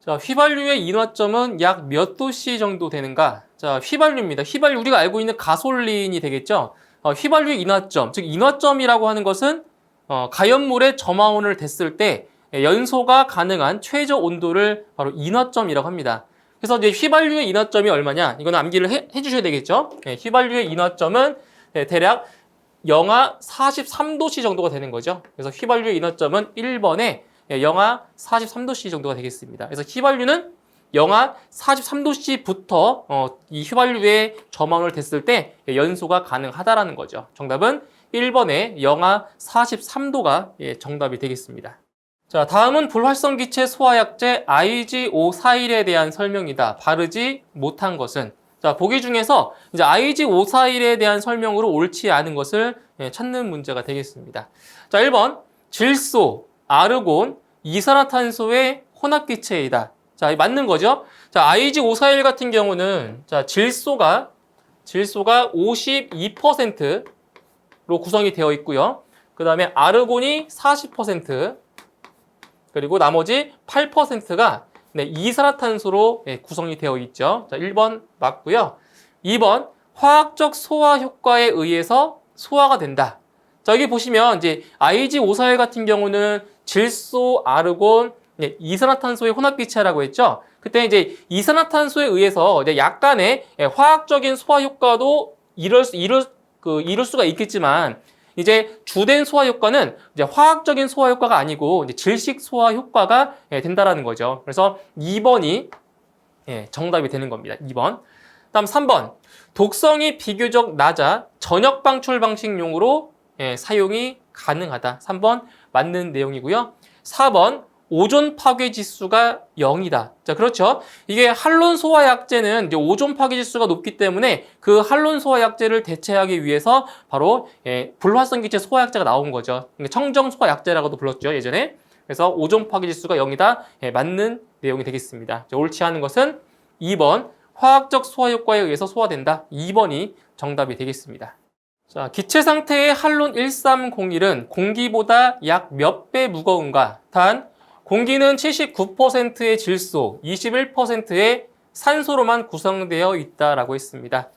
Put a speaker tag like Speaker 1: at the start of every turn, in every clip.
Speaker 1: 자, 휘발유의 인화점은 약 몇 도씨 정도 되는가? 자, 휘발유입니다. 휘발유 우리가 알고 있는 가솔린이 되겠죠? 휘발유의 인화점, 즉 인화점이라고 하는 것은 가연물의 점화온을 댔을 때 연소가 가능한 최저 온도를 바로 인화점이라고 합니다. 그래서 이제 휘발유의 인화점이 얼마냐? 이건 암기를 해주셔야 되겠죠? 휘발유의 인화점은 대략 영하 43도씨 정도가 되는 거죠. 그래서 휘발유의 인화점은 1번에 영하 43도씨 정도가 되겠습니다. 그래서 휘발유는 영하 43도씨부터 이 휘발유의 점화온을 댔을 때 연소가 가능하다라는 거죠. 정답은 1번에 영하 43도가 정답이 되겠습니다. 자, 다음은 불활성기체 소화약제 IG541에 대한 설명이다. 바르지 못한 것은? 자, 보기 중에서 이제 IG541에 대한 설명으로 옳지 않은 것을 찾는 문제가 되겠습니다. 자, 1번 질소, 아르곤, 이산화탄소의 혼합기체이다. 자, 맞는 거죠? 자, IG541 같은 경우는 자, 질소가 52%로 구성이 되어 있고요. 그 다음에 아르곤이 40%, 그리고 나머지 8%가 이산화탄소로 구성이 되어 있죠. 자, 1번 맞고요. 2번 화학적 소화 효과에 의해서 소화가 된다. 자, 여기 보시면 이제 IG541 같은 경우는 질소, 아르곤, 이산화탄소의 혼합기체라고 했죠. 그때 이제 이산화탄소에 의해서 이제 약간의 화학적인 소화 효과도 이룰 수가 있겠지만, 이제 주된 소화 효과는 이제 화학적인 소화 효과가 아니고 이제 질식 소화 효과가 된다라는 거죠. 그래서 2번이 정답이 되는 겁니다. 2번. 다음 3번. 독성이 비교적 낮아 전역 방출 방식용으로 사용이 가능하다. 3번 맞는 내용이고요. 4번. 오존 파괴 지수가 0이다. 자, 그렇죠. 이게 할론 소화 약제는 이제 오존 파괴 지수가 높기 때문에 그 할론 소화 약제를 대체하기 위해서 바로 불활성 기체 소화 약제가 나온 거죠. 청정 소화 약제라고도 불렀죠, 예전에. 그래서 오존 파괴 지수가 0이다. 맞는 내용이 되겠습니다. 자, 옳지 않은 것은 2번 화학적 소화 효과에 의해서 소화된다. 2번이 정답이 되겠습니다. 자, 기체 상태의 할론 1301은 공기보다 약 몇 배 무거운가? 단 공기는 79%의 질소, 21%의 산소로만 구성되어 있다라고 했습니다.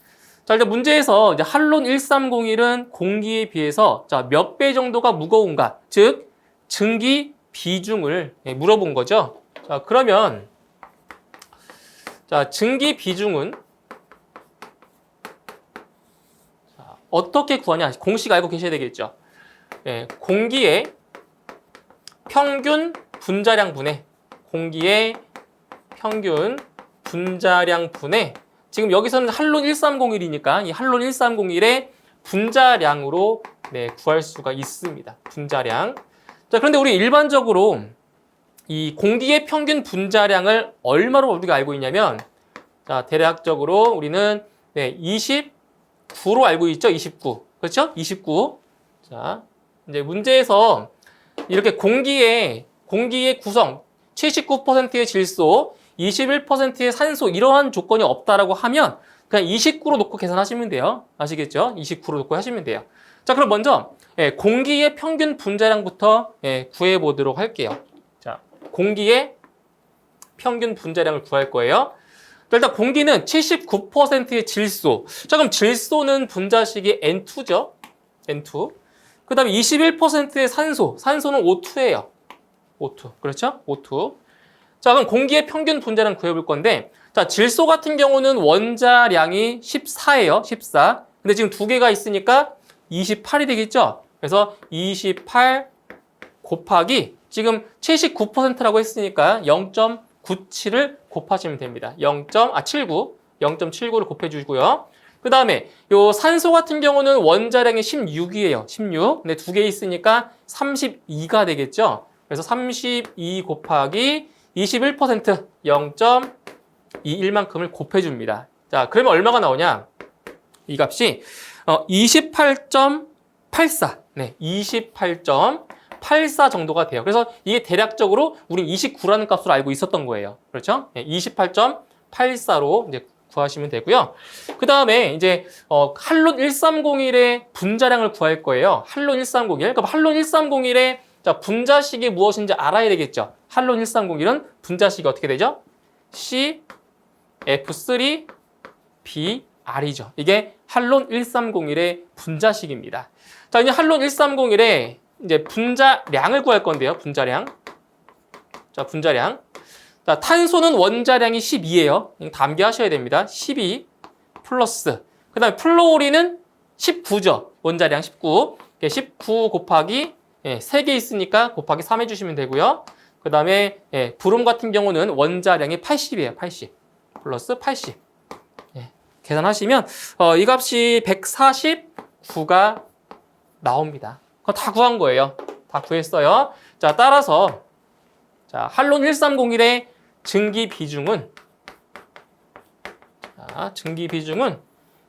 Speaker 1: 자, 일단 문제에서 이제 할론 1301은 공기에 비해서 몇 배 정도가 무거운가? 즉, 증기 비중을 물어본 거죠. 자, 그러면 증기 비중은 어떻게 구하냐? 공식 알고 계셔야 되겠죠. 공기의 평균 분자량분의 공기의 평균 분자량분의 지금 여기서는 할론 1301이니까 이 할론 1301의 분자량으로 구할 수가 있습니다. 분자량. 자, 그런데 우리 일반적으로 이 공기의 평균 분자량을 얼마로 우리가 알고 있냐면 자, 대략적으로 우리는 29로 알고 있죠. 29. 그렇죠? 29. 자, 이제 문제에서 이렇게 공기의 구성 79%의 질소, 21%의 산소 이러한 조건이 없다라고 하면 그냥 29로 놓고 계산하시면 돼요. 아시겠죠? 29로 놓고 하시면 돼요. 자, 그럼 먼저 공기의 평균 분자량부터 구해 보도록 할게요. 자, 공기의 평균 분자량을 구할 거예요. 일단 공기는 79%의 질소. 자, 그럼 질소는 분자식이 N2죠. N2. 그 다음에 21%의 산소. 산소는 O2예요. O2. 그렇죠? O2. 자, 그럼 공기의 평균 분자량 구해볼 건데, 자, 질소 같은 경우는 원자량이 14예요. 14. 근데 지금 두 개가 있으니까 28이 되겠죠? 그래서 28 곱하기 지금 79%라고 했으니까 0.97을 곱하시면 됩니다. 0.79를 곱해주고요. 그 다음에 요 산소 같은 경우는 원자량이 16이에요. 16. 근데 두 개 있으니까 32가 되겠죠. 그래서 32 곱하기 21% 0.21만큼을 곱해줍니다. 자, 그러면 얼마가 나오냐? 이 값이 28.84. 네, 28.84 정도가 돼요. 그래서 이게 대략적으로 우린 29라는 값으로 알고 있었던 거예요. 그렇죠? 28.84로 이제 구하시면 되고요. 그 다음에 이제 할론 1301의 분자량을 구할 거예요. 할론 1301. 그럼 할론 1301의 자, 분자식이 무엇인지 알아야 되겠죠. 할론 1301은 분자식이 어떻게 되죠? CF3BR이죠. 이게 할론 1301의 분자식입니다. 자, 이제 할론 1301의 이제 분자량을 구할 건데요. 분자량. 자, 분자량. 자, 탄소는 원자량이 12예요. 담기하셔야 됩니다. 12 플러스. 그 다음에 플로리는 19죠. 원자량 19. 19 곱하기 3개 있으니까 곱하기 3 해주시면 되고요. 그 다음에 브롬 같은 경우는 원자량이 80이에요. 80 플러스 80. 계산하시면 이 값이 149가 나옵니다. 그거 다 구한 거예요. 다 구했어요. 자, 따라서 자, 할론 1301의 증기 비중은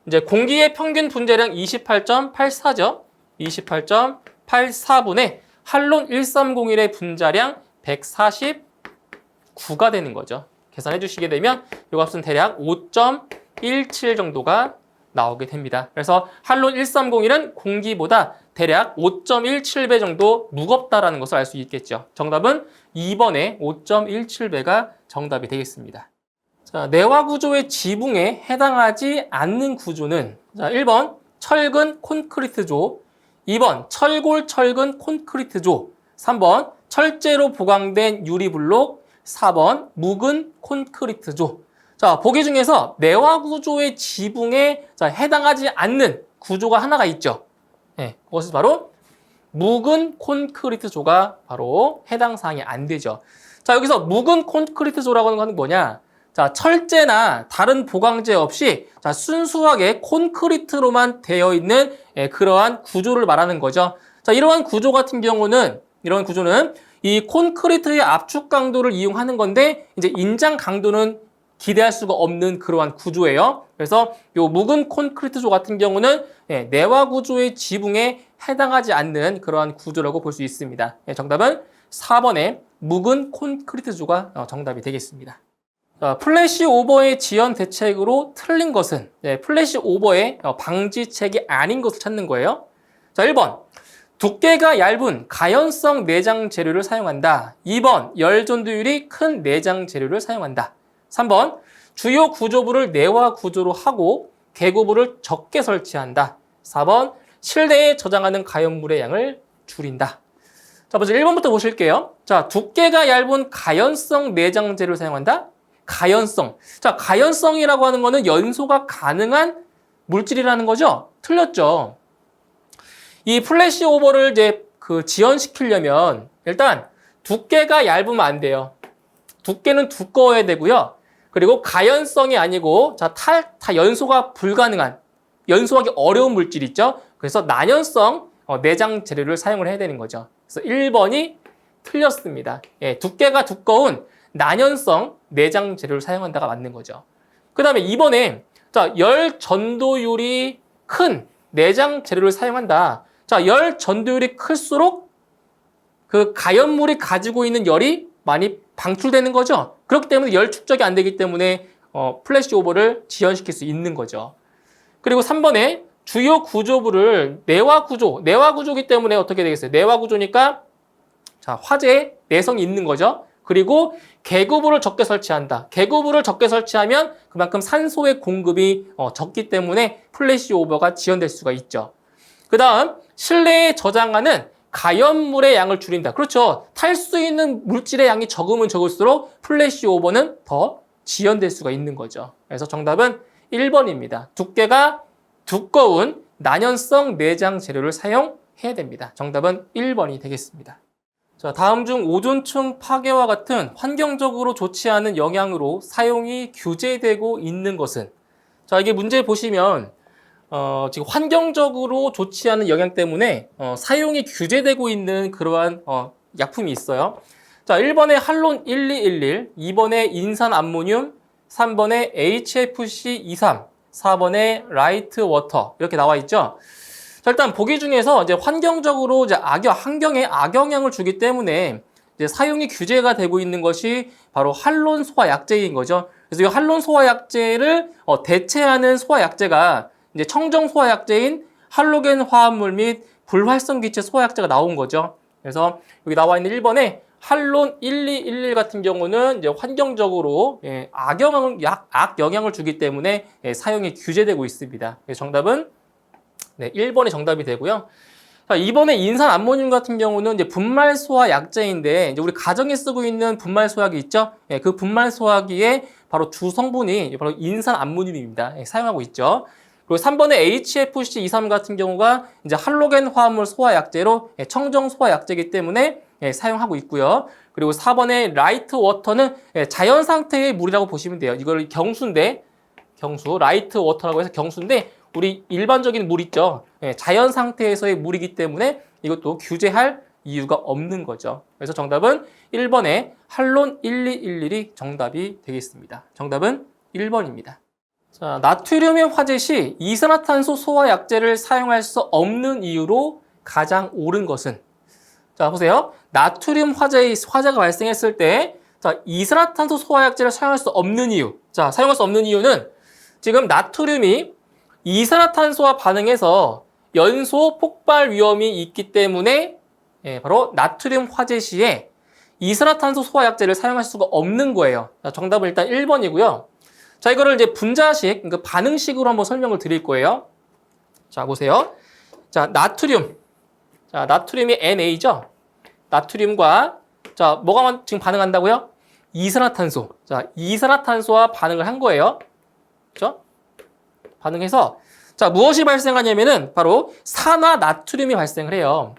Speaker 1: 이제 공기의 평균 분자량 28.84죠. 28.84분의 할론 1301의 분자량 149가 되는 거죠. 계산해 주시게 되면 이 값은 대략 5.17 정도가 나오게 됩니다. 그래서 할론 1301은 공기보다 대략 5.17배 정도 무겁다라는 것을 알 수 있겠죠. 정답은 2번의 5.17배가 정답이 되겠습니다. 자, 내화 구조의 지붕에 해당하지 않는 구조는 자, 1번 철근 콘크리트조, 2번 철골 철근 콘크리트조, 3번 철제로 보강된 유리블록, 4번 묵은 콘크리트조. 자, 보기 중에서 내화 구조의 지붕에 해당하지 않는 구조가 하나가 있죠. 그것이 바로 묵은 콘크리트조가 바로 해당 사항이 안 되죠. 자, 여기서 묵은 콘크리트조라고 하는 건 뭐냐? 자, 철제나 다른 보강제 없이 자, 순수하게 콘크리트로만 되어 있는 그러한 구조를 말하는 거죠. 자, 이러한 구조 같은 경우는 이런 구조는 이 콘크리트의 압축 강도를 이용하는 건데 이제 인장 강도는 기대할 수가 없는 그러한 구조예요. 그래서 이 묵은 콘크리트조 같은 경우는 내화 구조의 지붕에 해당하지 않는 그러한 구조라고 볼 수 있습니다. 정답은 4번의 묵은 콘크리트조가 정답이 되겠습니다. 플래시 오버의 지연 대책으로 틀린 것은 플래시 오버의 방지책이 아닌 것을 찾는 거예요. 자, 1번 두께가 얇은 가연성 내장 재료를 사용한다. 2번 열 전도율이 큰 내장 재료를 사용한다. 3번 주요 구조부를 내화 구조로 하고 개구부를 적게 설치한다. 4번 실내에 저장하는 가연물의 양을 줄인다. 자, 먼저 1번부터 보실게요. 자, 두께가 얇은 가연성 내장 재료를 사용한다. 가연성. 자, 가연성이라고 하는 거는 연소가 가능한 물질이라는 거죠? 틀렸죠. 이 플래시 오버를 이제 지연시키려면 일단 두께가 얇으면 안 돼요. 두께는 두꺼워야 되고요. 그리고 가연성이 아니고 다 연소가 불가능한, 연소하기 어려운 물질 있죠? 그래서 난연성 내장 재료를 사용을 해야 되는 거죠. 그래서 1번이 틀렸습니다. 두께가 두꺼운 난연성 내장 재료를 사용한다가 맞는 거죠. 그 다음에 2번에 자, 열 전도율이 큰 내장 재료를 사용한다. 자, 열 전도율이 클수록 그 가연물이 가지고 있는 열이 많이 방출되는 거죠. 그렇기 때문에 열 축적이 안 되기 때문에 플래시 오버를 지연시킬 수 있는 거죠. 그리고 3번에 주요 구조부를 내화 구조이기 때문에 어떻게 되겠어요? 내화 구조니까 자, 화재에 내성이 있는 거죠. 그리고 개구부를 적게 설치한다. 개구부를 적게 설치하면 그만큼 산소의 공급이 적기 때문에 플래시 오버가 지연될 수가 있죠. 그 다음 실내에 저장하는 가연물의 양을 줄인다. 그렇죠. 탈 수 있는 물질의 양이 적으면 적을수록 플래시 오버는 더 지연될 수가 있는 거죠. 그래서 정답은 1번입니다. 두께가 두꺼운 난연성 내장 재료를 사용해야 됩니다. 정답은 1번이 되겠습니다. 자, 다음 중 오존층 파괴와 같은 환경적으로 좋지 않은 영향으로 사용이 규제되고 있는 것은? 자, 이게 문제 보시면 지금 환경적으로 좋지 않은 영향 때문에 사용이 규제되고 있는 그러한 약품이 있어요. 자, 1번에 할론 1211, 2번에 인산 암모늄, 3번에 HFC23, 4번에 라이트 워터 이렇게 나와 있죠. 자, 일단 보기 중에서 이제 환경적으로 이제 환경에 악영향을 주기 때문에 이제 사용이 규제가 되고 있는 것이 바로 할론 소화약제인 거죠. 그래서 이 할론 소화약제를 대체하는 소화약제가 이제 청정 소화약제인 할로겐 화합물 및 불활성기체 소화약제가 나온 거죠. 그래서 여기 나와 있는 1번에 할론 1211 같은 경우는 이제 환경적으로 악 영향을 주기 때문에 사용이 규제되고 있습니다. 그래서 정답은 1번이 정답이 되고요. 자, 이번에 인산 암모늄 같은 경우는 이제 분말 소화 약제인데 이제 우리 가정에 쓰고 있는 분말 소화기 있죠? 그 분말 소화기의 바로 주 성분이 바로 인산 암모늄입니다. 사용하고 있죠. 그리고 3번의 HFC23 같은 경우가 이제 할로겐 화합물 소화 약제로 청정 소화 약제이기 때문에 사용하고 있고요. 그리고 4번의 라이트 워터는 자연 상태의 물이라고 보시면 돼요. 이걸 경수인데, 라이트 워터라고 해서 경수인데 우리 일반적인 물 있죠. 자연 상태에서의 물이기 때문에 이것도 규제할 이유가 없는 거죠. 그래서 정답은 1번의 할론 1211이 정답이 되겠습니다. 정답은 1번입니다. 자, 나트륨의 화재 시 이산화탄소 소화 약제를 사용할 수 없는 이유로 가장 옳은 것은? 자, 보세요. 나트륨 화재가 발생했을 때, 자, 이산화탄소 소화 약제를 사용할 수 없는 이유. 자, 사용할 수 없는 이유는 지금 나트륨이 이산화탄소와 반응해서 연소 폭발 위험이 있기 때문에 바로 나트륨 화재 시에 이산화탄소 소화 약제를 사용할 수가 없는 거예요. 자, 정답은 일단 1번이고요. 자, 이거를 이제 분자식, 그러니까 반응식으로 한번 설명을 드릴 거예요. 자, 보세요. 자, 나트륨. 자, 나트륨이 NA죠? 나트륨과, 자, 뭐가 지금 반응한다고요? 이산화탄소. 자, 이산화탄소와 반응을 한 거예요. 그죠? 반응해서, 자, 무엇이 발생하냐면은 바로 산화 나트륨이 발생을 해요.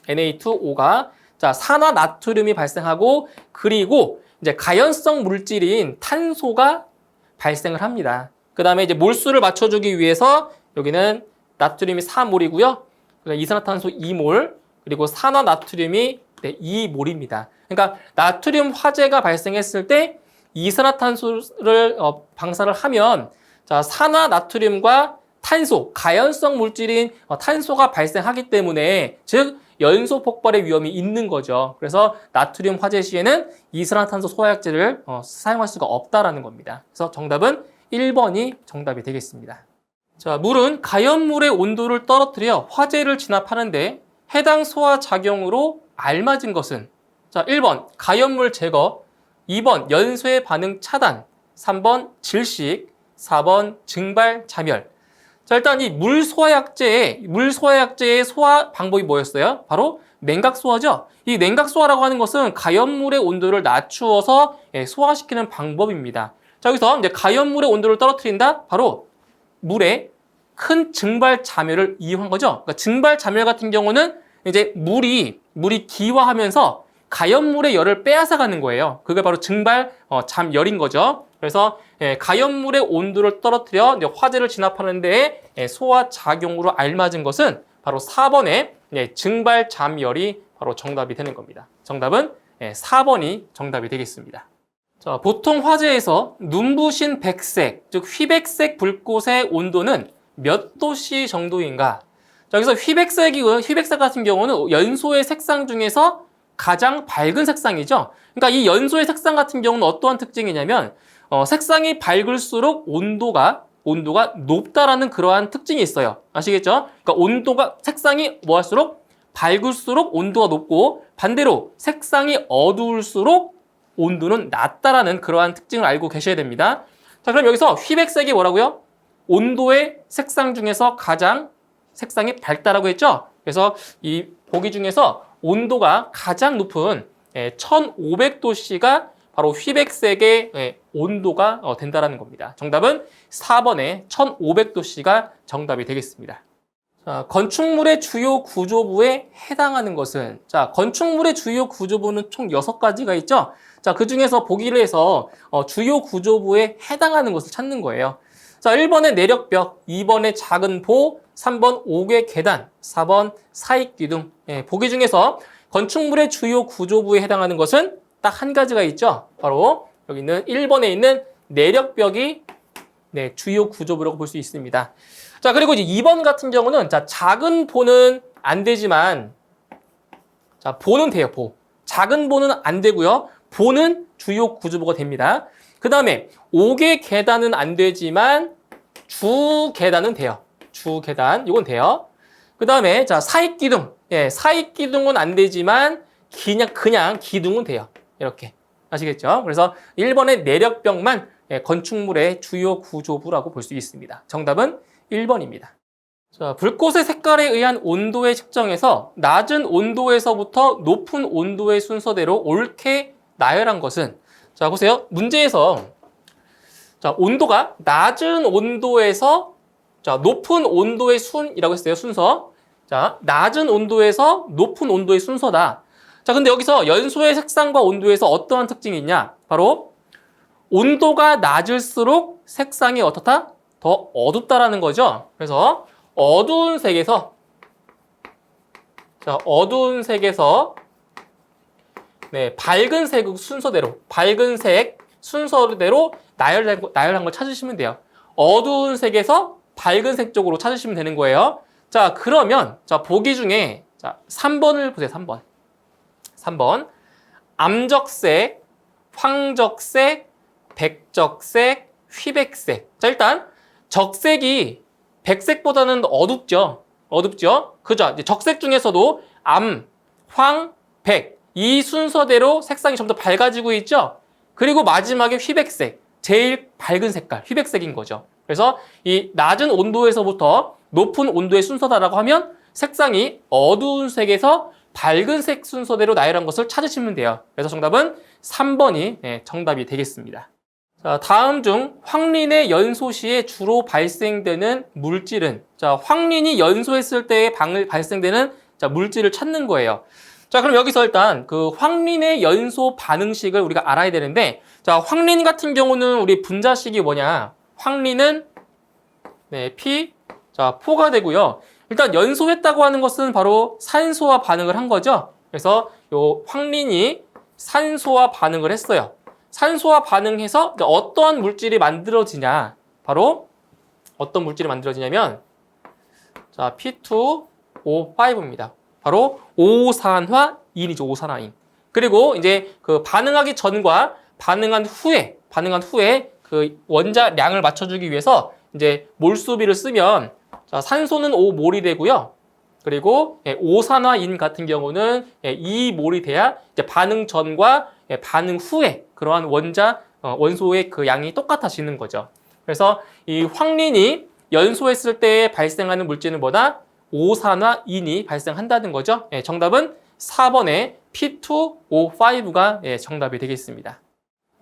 Speaker 1: Na2O가, 자, 산화 나트륨이 발생하고, 그리고 이제 가연성 물질인 탄소가 발생을 합니다. 그 다음에 이제 몰수를 맞춰주기 위해서 여기는 나트륨이 4몰이고요. 이산화탄소 2몰, 그리고 산화 나트륨이 2몰입니다. 그러니까 나트륨 화재가 발생했을 때 이산화탄소를 방사를 하면 자, 산화 나트륨과 탄소, 가연성 물질인 탄소가 발생하기 때문에 즉 연소 폭발의 위험이 있는 거죠. 그래서 나트륨 화재 시에는 이산화탄소 소화약제를 사용할 수가 없다라는 겁니다. 그래서 정답은 1번이 정답이 되겠습니다. 자, 물은 가연물의 온도를 떨어뜨려 화재를 진압하는데 해당 소화 작용으로 알맞은 것은? 자, 1번 가연물 제거, 2번 연소의 반응 차단, 3번 질식, 4번 증발 자멸. 자, 일단 이 물 소화약제의 소화 방법이 뭐였어요? 바로 냉각 소화죠. 이 냉각 소화라고 하는 것은 가연물의 온도를 낮추어서 소화시키는 방법입니다. 자, 여기서 이제 가연물의 온도를 떨어뜨린다. 바로 물에 큰 증발 자멸을 이용한 거죠. 그러니까 증발 자멸 같은 경우는 이제 물이 기화하면서 가연물의 열을 빼앗아가는 거예요. 그게 바로 증발 잠열인 거죠. 그래서 가연물의 온도를 떨어뜨려 화재를 진압하는 데에 소화 작용으로 알맞은 것은 바로 4번의 증발 잠열이 바로 정답이 되는 겁니다. 정답은 4번이 정답이 되겠습니다. 자, 보통 화재에서 눈부신 백색, 즉 휘백색 불꽃의 온도는 몇 도씨 정도인가? 자, 여기서 휘백색 같은 경우는 연소의 색상 중에서 가장 밝은 색상이죠. 그러니까 이 연소의 색상 같은 경우는 어떠한 특징이냐면 색상이 밝을수록 온도가 높다라는 그러한 특징이 있어요. 아시겠죠? 그러니까 색상이 뭐할수록 밝을수록 온도가 높고 반대로 색상이 어두울수록 온도는 낮다라는 그러한 특징을 알고 계셔야 됩니다. 자, 그럼 여기서 휘백색이 뭐라고요? 온도의 색상 중에서 가장 색상이 밝다라고 했죠? 그래서 이 보기 중에서 온도가 가장 높은 1500도씨가 바로 휘백색의 온도가 된다는 겁니다. 정답은 4번의 1500도씨가 정답이 되겠습니다. 자, 건축물의 주요 구조부에 해당하는 것은? 자, 건축물의 주요 구조부는 총 6가지가 있죠? 자, 그 중에서 보기를 해서 주요 구조부에 해당하는 것을 찾는 거예요. 자, 1번의 내력벽, 2번의 작은 보, 3번 옥외 계단, 4번 사익기둥. 보기 중에서 건축물의 주요 구조부에 해당하는 것은 딱 한 가지가 있죠. 바로 여기 있는 1번에 있는 내력벽이 주요 구조부라고 볼 수 있습니다. 자, 그리고 이제 2번 같은 경우는 자, 작은 보는 안 되지만 자, 보는 돼요, 보. 작은 보는 안 되고요. 보는 주요 구조부가 됩니다. 그 다음에 옥외 계단은 안 되지만 주 계단은 돼요. 주 계단, 이건 돼요. 그 다음에 자, 사익기둥. 사익 기둥은 안 되지만 그냥 기둥은 돼요. 이렇게. 아시겠죠? 그래서 1번의 내력벽만 건축물의 주요 구조부라고 볼 수 있습니다. 정답은 1번입니다. 자, 불꽃의 색깔에 의한 온도의 측정에서 낮은 온도에서부터 높은 온도의 순서대로 옳게 나열한 것은, 자, 보세요. 문제에서 자, 온도가 낮은 온도에서 자, 높은 온도의 순이라고 했어요. 순서. 자, 낮은 온도에서 높은 온도의 순서다. 자, 근데 여기서 연소의 색상과 온도에서 어떠한 특징이 있냐? 바로 온도가 낮을수록 색상이 어떻다? 더 어둡다라는 거죠. 그래서 어두운 색에서 밝은 색 순서대로 나열한 걸 찾으시면 돼요. 어두운 색에서 밝은 색 쪽으로 찾으시면 되는 거예요. 자, 그러면 자, 보기 중에 자, 3번을 보세요. 3번. 암적색, 황적색, 백적색, 휘백색. 자, 일단 적색이 백색보다는 어둡죠. 그죠? 이제 적색 중에서도 암, 황, 백. 이 순서대로 색상이 좀 더 밝아지고 있죠. 그리고 마지막에 휘백색. 제일 밝은 색깔, 휘백색인 거죠. 그래서 이 낮은 온도에서부터 높은 온도의 순서다라고 하면 색상이 어두운 색에서 밝은 색 순서대로 나열한 것을 찾으시면 돼요. 그래서 정답은 3번이 정답이 되겠습니다. 자, 다음 중 황린의 연소 시에 주로 발생되는 물질은, 자, 황린이 연소했을 때 발생되는 자, 물질을 찾는 거예요. 자, 그럼 여기서 일단 그 황린의 연소 반응식을 우리가 알아야 되는데, 자, 황린 같은 경우는 우리 분자식이 뭐냐? 황린은 P, 자, 포가 되고요. 일단 연소했다고 하는 것은 바로 산소와 반응을 한 거죠. 그래서 요 황린이 산소와 반응을 했어요. 산소와 반응해서 어떠한 물질이 만들어지냐? 바로 어떤 물질이 만들어지냐면, 자, P2O5입니다. 바로 오산화인이죠. 오산화인. 그리고 이제 그 반응하기 전과 반응한 후에 그 원자량을 맞춰주기 위해서 이제 몰수비를 쓰면, 자, 산소는 5몰이 되고요. 그리고 오산화인 같은 경우는 2몰이 돼야 이제 반응 전과 반응 후에 그러한 원소의 그 양이 똑같아지는 거죠. 그래서 이 황린이 연소했을 때 발생하는 물질은 뭐다? 오산화인이 발생한다는 거죠. 정답은 4번의 P2O5가 정답이 되겠습니다.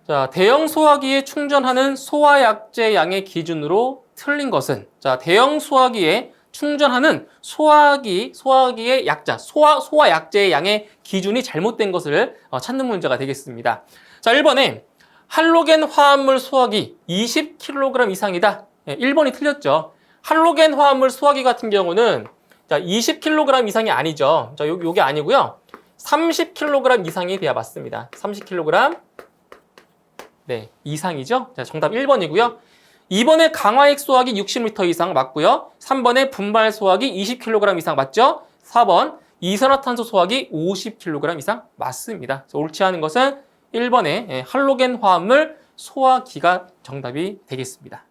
Speaker 1: 자, 대형 소화기에 충전하는 소화약제 양의 기준으로 틀린 것은, 자, 대형 소화기에 충전하는 소화기의 약자, 소화약제의 양의 기준이 잘못된 것을 찾는 문제가 되겠습니다. 자, 1번에 할로겐 화합물 소화기 20kg 이상이다. 1번이 틀렸죠. 할로겐 화합물 소화기 같은 경우는 자, 20kg 이상이 아니죠. 자, 요게 아니고요. 30kg 이상이 돼야 맞습니다. 30kg 이상이죠. 자, 정답 1번이고요. 2번에 강화액 소화기 60L 이상 맞고요. 3번에 분말 소화기 20kg 이상 맞죠? 4번 이산화탄소 소화기 50kg 이상 맞습니다. 옳지 않은 것은 1번에 할로겐 화합물 소화기가 정답이 되겠습니다.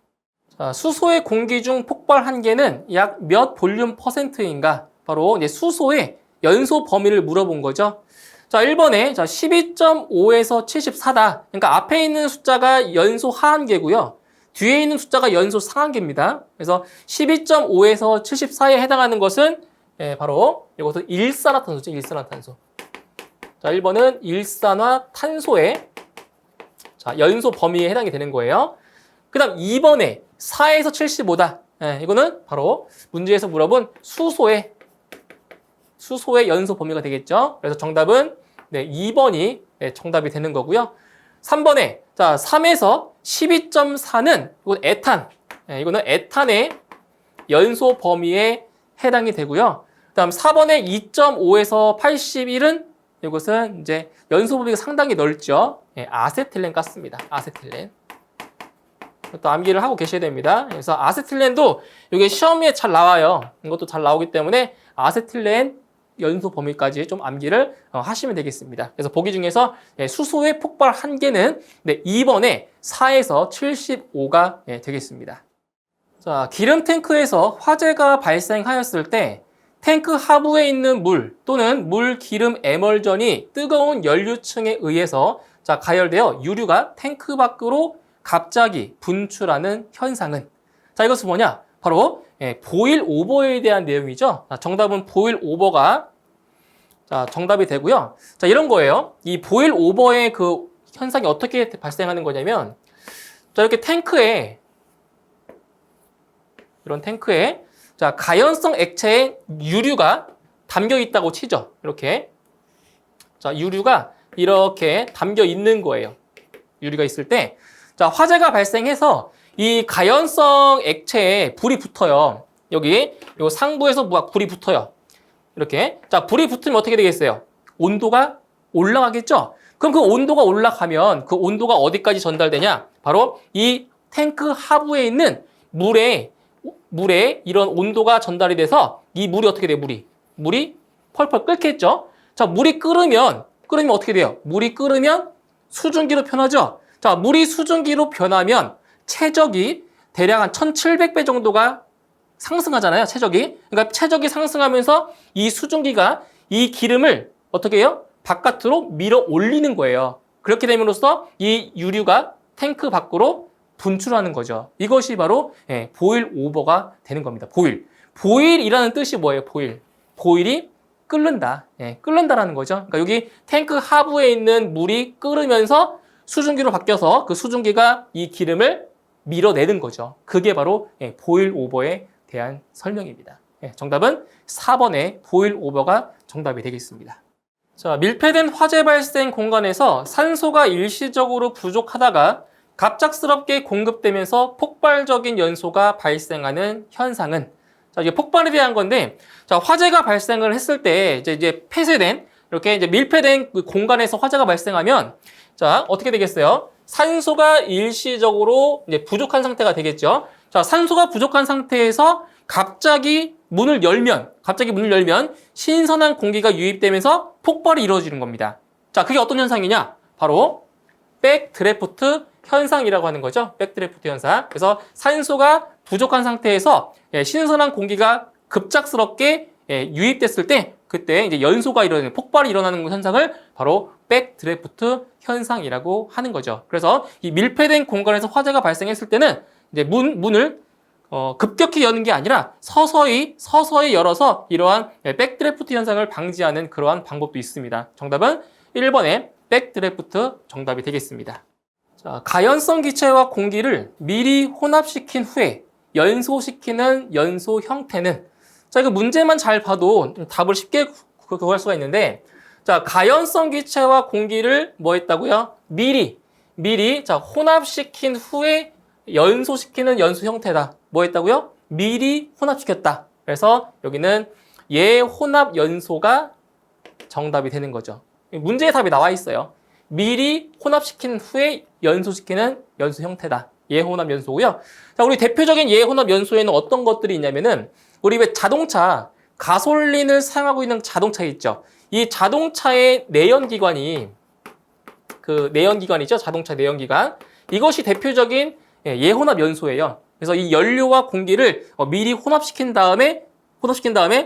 Speaker 1: 자, 수소의 공기 중 폭발 한계는 약 몇 볼륨 %인가? 바로 이제 수소의 연소 범위를 물어본 거죠. 자, 1번에 12.5에서 74다. 그러니까 앞에 있는 숫자가 연소 하한계고요. 뒤에 있는 숫자가 연소 상한계입니다. 그래서 12.5에서 74에 해당하는 것은 바로 이것은 일산화탄소죠. 일산화탄소. 자, 1번은 일산화탄소의 자, 연소 범위에 해당이 되는 거예요. 그 다음 2번에 4에서 75다. 이거는 바로 문제에서 물어본 수소의 연소 범위가 되겠죠. 그래서 정답은 2번이 정답이 되는 거고요. 3번에 자, 3에서 12.4는 이건 에탄. 이거는 에탄의 연소 범위에 해당이 되고요. 그다음 4번에 2.5에서 81은 이것은 이제 연소 범위가 상당히 넓죠. 아세틸렌 가스입니다. 아세틸렌. 또 암기를 하고 계셔야 됩니다. 그래서 아세틸렌도 이게 시험에 잘 나와요. 이것도 잘 나오기 때문에 아세틸렌 연소 범위까지 좀 암기를 하시면 되겠습니다. 그래서 보기 중에서 수소의 폭발 한계는 2번에 4에서 75가 되겠습니다. 자, 기름 탱크에서 화재가 발생하였을 때 탱크 하부에 있는 물 또는 물 기름 에멀전이 뜨거운 연료층에 의해서 자, 가열되어 유류가 탱크 밖으로 갑자기 분출하는 현상은 자, 이것은 뭐냐? 바로 보일 오버에 대한 내용이죠. 자, 정답은 보일 오버가 자, 정답이 되고요. 자, 이런 거예요. 이 보일 오버의 그 현상이 어떻게 발생하는 거냐면 자, 이렇게 탱크에 이런 탱크에 자, 가연성 액체에 유류가 담겨 있다고 치죠. 이렇게. 자, 유류가 이렇게 담겨 있는 거예요. 유류가 있을 때 자, 화재가 발생해서 이 가연성 액체에 불이 붙어요. 여기 요 상부에서 불이 붙어요. 이렇게. 자, 불이 붙으면 어떻게 되겠어요? 온도가 올라가겠죠? 그럼 그 온도가 올라가면 그 온도가 어디까지 전달되냐? 바로 이 탱크 하부에 있는 물에 이런 온도가 전달이 돼서 이 물이 어떻게 돼요? 물이 펄펄 끓겠죠? 자, 물이 끓으면 어떻게 돼요? 물이 끓으면 수증기로 변하죠? 자, 물이 수증기로 변하면 최적이 대략 한 1700배 정도가 상승하잖아요, 최적이. 그러니까 최적이 상승하면서 이 수증기가 이 기름을 어떻게 해요? 바깥으로 밀어 올리는 거예요. 그렇게 됨으로써 이 유류가 탱크 밖으로 분출하는 거죠. 이것이 바로 보일 오버가 되는 겁니다. 보일이라는 뜻이 뭐예요? 보일이 끓는다. 끓는다라는 거죠. 그러니까 여기 탱크 하부에 있는 물이 끓으면서 수증기로 바뀌어서 그 수증기가 이 기름을 밀어내는 거죠. 그게 바로 보일 오버에 대한 설명입니다. 정답은 4번의 보일 오버가 정답이 되겠습니다. 자, 밀폐된 화재 발생 공간에서 산소가 일시적으로 부족하다가 갑작스럽게 공급되면서 폭발적인 연소가 발생하는 현상은 자, 이게 폭발에 대한 건데 자, 화재가 발생을 했을 때 이제 폐쇄된 이렇게 이제 밀폐된 그 공간에서 화재가 발생하면 자, 어떻게 되겠어요? 산소가 일시적으로 이제 부족한 상태가 되겠죠. 자, 산소가 부족한 상태에서 갑자기 문을 열면 신선한 공기가 유입되면서 폭발이 이루어지는 겁니다. 자, 그게 어떤 현상이냐? 바로 백드래프트 현상이라고 하는 거죠. 백드래프트 현상. 그래서 산소가 부족한 상태에서 신선한 공기가 급작스럽게 유입됐을 때 그때 이제 연소가 일어나는 폭발이 일어나는 현상을 바로 백드래프트 현상이라고 하는 거죠. 그래서 이 밀폐된 공간에서 화재가 발생했을 때는 이제 문을 급격히 여는 게 아니라 서서히 열어서 이러한 백드래프트 현상을 방지하는 그러한 방법도 있습니다. 정답은 1번의 백드래프트 정답이 되겠습니다. 자, 가연성 기체와 공기를 미리 혼합시킨 후에 연소시키는 연소 형태는 자, 이거 문제만 잘 봐도 답을 쉽게 구할 수가 있는데 자, 가연성 기체와 공기를 뭐 했다고요? 미리 자, 혼합시킨 후에 연소시키는 연소 형태다. 뭐 했다고요? 미리 혼합시켰다. 그래서 여기는 예혼합 연소가 정답이 되는 거죠. 문제의 답이 나와 있어요. 미리 혼합시킨 후에 연소시키는 연소 형태다. 예혼합 연소고요. 자, 우리 대표적인 예혼합 연소에는 어떤 것들이 있냐면은 우리 왜 자동차 가솔린을 사용하고 있는 자동차 있죠. 이 자동차의 내연기관이 그 내연기관이죠. 자동차 내연기관. 이것이 대표적인 예혼합 연소예요. 그래서 이 연료와 공기를 미리 혼합시킨 다음에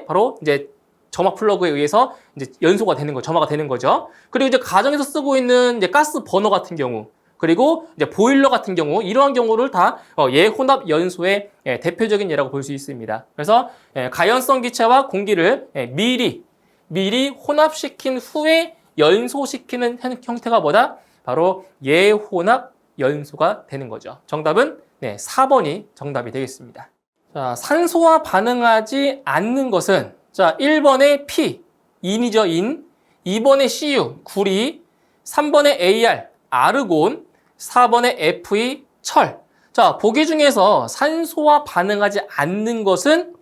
Speaker 1: 바로 이제 점화 플러그에 의해서 이제 연소가 되는 거, 점화가 되는 거죠. 그리고 이제 가정에서 쓰고 있는 이제 가스 버너 같은 경우, 그리고 이제 보일러 같은 경우, 이러한 경우를 다 예혼합 연소의 대표적인 예라고 볼 수 있습니다. 그래서 가연성 기체와 공기를 미리 혼합시킨 후에 연소시키는 형태가 뭐다? 바로 예혼합 연소가 되는 거죠. 정답은 4번이 정답이 되겠습니다. 자, 산소와 반응하지 않는 것은 자, 1번의 P, 인이죠, 인. 2번의 CU, 구리. 3번의 AR, 아르곤. 4번의 FE, 철. 자, 보기 중에서 산소와 반응하지 않는 것은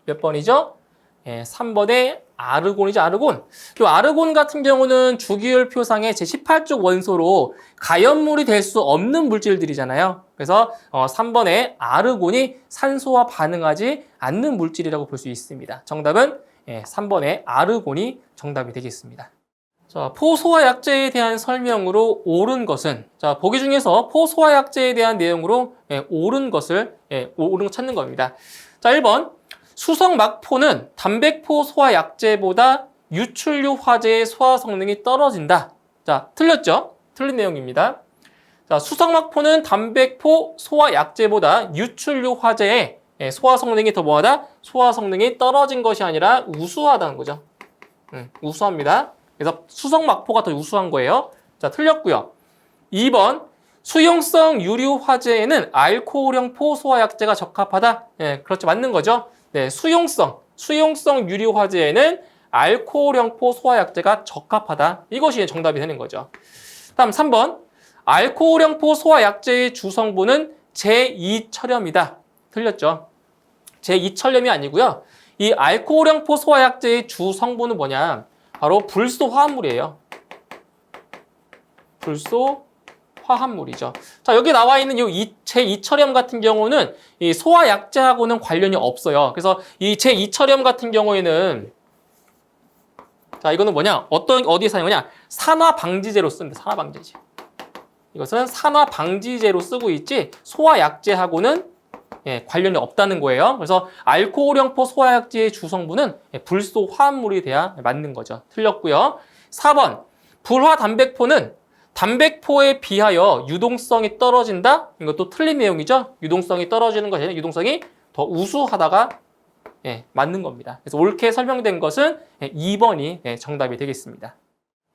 Speaker 1: 몇 번이죠? 3번의 아르곤이죠, 아르곤. 이 아르곤 같은 경우는 주기율표상의 제18쪽 원소로 가연물이 될 수 없는 물질들이잖아요. 그래서 3번의 아르곤이 산소와 반응하지 않는 물질이라고 볼 수 있습니다. 정답은 3번의 아르곤이 정답이 되겠습니다. 자, 포소화약제에 대한 설명으로 옳은 것은 자, 보기 중에서 포소화약제에 대한 내용으로 옳은 것을 찾는 겁니다. 자, 1번. 수성막포는 담백포 소화 약제보다 유출류 화제의 소화 성능이 떨어진다. 자, 틀렸죠? 틀린 내용입니다. 자, 수성막포는 담백포 소화 약제보다 유출류 화제의 소화 성능이 더 뭐하다? 소화 성능이 떨어진 것이 아니라 우수하다는 거죠. 우수합니다. 그래서 수성막포가 더 우수한 거예요. 자, 틀렸고요. 2번 수용성 유류 화제에는 알코올형 포소화약제가 적합하다. 그렇죠. 맞는 거죠. 네, 수용성 유류 화제에는 알코올형 포소화약제가 적합하다. 이것이 정답이 되는 거죠. 다음 3번 알코올형 포소화약제의 주성분은 제2철염이다. 틀렸죠. 제2철염이 아니고요. 이 알코올형 포소화약제의 주성분은 뭐냐? 바로 불소 화합물이에요. 불소 화합물이죠. 자, 여기 나와 있는 이 제2철염 같은 경우는 이 소화약제하고는 관련이 없어요. 그래서 이 제2철염 같은 경우에는 자, 이거는 뭐냐? 어디에 사용하냐? 산화방지제로 씁니다. 산화방지제. 이것은 산화방지제로 쓰고 있지 소화약제하고는 관련이 없다는 거예요. 그래서 알코올형포 소화약제의 주성분은 불소 화합물이 돼야 맞는 거죠. 틀렸고요. 4번 불화담백포는 담백포에 비하여 유동성이 떨어진다? 이것도 틀린 내용이죠. 유동성이 떨어지는 것이 아니라 유동성이 더 우수하다가 맞는 겁니다. 그래서 옳게 설명된 것은 2번이 정답이 되겠습니다.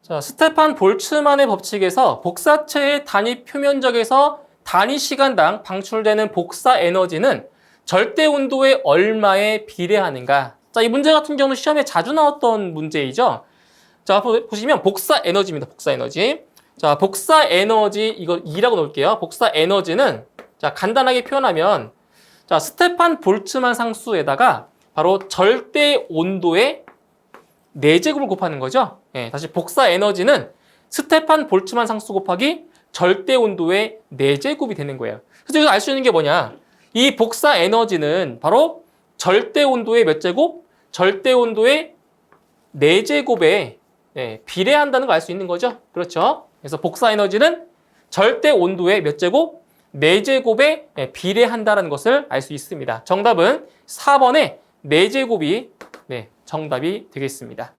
Speaker 1: 자, 스테판 볼츠만의 법칙에서 복사체의 단위 표면적에서 단위 시간당 방출되는 복사 에너지는 절대 온도에 얼마에 비례하는가? 자, 이 문제 같은 경우는 시험에 자주 나왔던 문제이죠. 자, 보시면 복사 에너지입니다. 복사 에너지. 자, 복사 에너지 이거 2라고 놓을게요. 복사 에너지는 자, 간단하게 표현하면 자, 스테판 볼츠만 상수에다가 바로 절대 온도의 4제곱을 곱하는 거죠. 다시 복사 에너지는 스테판 볼츠만 상수 곱하기 절대 온도의 4제곱이 되는 거예요. 그래서 여기서 알 수 있는 게 뭐냐? 이 복사 에너지는 바로 절대 온도의 몇 제곱? 절대 온도의 4제곱에 비례한다는 걸 알 수 있는 거죠. 그렇죠? 그래서 복사 에너지는 절대 온도의 몇 제곱? 4제곱에 비례한다는 것을 알 수 있습니다. 정답은 4번의 4제곱이 정답이 되겠습니다.